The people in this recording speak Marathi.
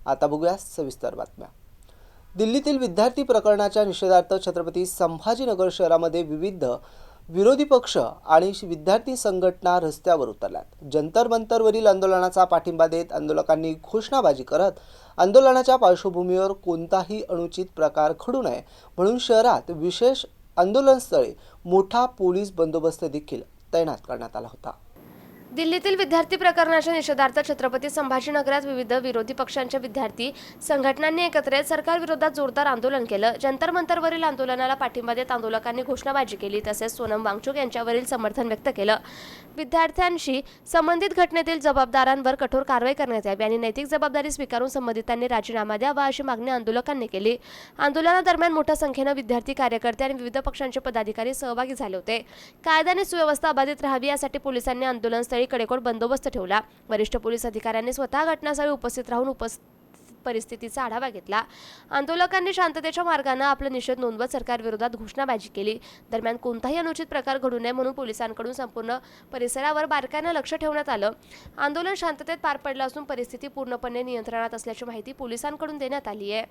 आता बघूया सविस्तर बातम्या। दिल्लीतील विद्यार्थी प्रकरणाच्या निषेधार्थ छत्रपती संभाजीनगर शहरामध्ये विविध विरोधी पक्ष आणि विद्यार्थी संघटना रस्त्यावर उतरल्यात। जंतर मंतरवरील आंदोलनाचा पाठिंबा देत आंदोलकांनी घोषणाबाजी करत आंदोलनाच्या पार्श्वभूमीवर कोणताही अनुचित प्रकार घडू नये म्हणून शहरात विशेष आंदोलनस्थळी मोठा पोलीस बंदोबस्त देखील तैनात करण्यात आला होता। दिल्लीतील विद्यार्थी प्रकरणाच्या निषेधार्थ छत्रपती संभाजीनगरात विविध विरोधी पक्षांच्या विद्यार्थी संघटनांनी एकत्र येत सरकारविरोधात जोरदार आंदोलन केलं। जंतर मंतरवरील आंदोलनाला पाठिंबा देत आंदोलकांनी घोषणाबाजी केली तसेच सोनम वांगचुक यांच्यावरील समर्थन व्यक्त केलं। विद्यार्थ्यांशी संबंधित घटनेतील जबाबदारांवर कठोर कारवाई करण्यात यावी आणि नैतिक जबाबदारी स्वीकारून संबंधितांनी राजीनामा द्यावा अशी मागणी आंदोलकांनी केली। आंदोलनादरम्यान मोठ्या संख्येने विद्यार्थी कार्यकर्ते आणि विविध पक्षांचे पदाधिकारी सहभागी झाले होते। कायदा आणि सुव्यवस्था अबाधित राहावी यासाठी पोलिसांनी आंदोलनस्थळी कडेकोट बंदोबस्त ठेवला। वरिष्ठ पोलीस अधिकाऱ्यांनी स्वतः घटनास्थळी उपस्थित राहून परिस्थितीचा आढावा घेतला। आंदोलकांनी शांततेच्या मार्गाने आपला निषेध नोंदवत सरकारविरोधात घोषणाबाजी केली। दरम्यान कोणताही अनुचित प्रकार घडू नये म्हणून पोलिसांकडून संपूर्ण परिसरावर बारकाईने लक्ष ठेवण्यात आलं। आंदोलन शांततेत पार पडलं असून परिस्थिती पूर्णपणे नियंत्रणात असल्याची माहिती पोलिसांकडून देण्यात आली आहे।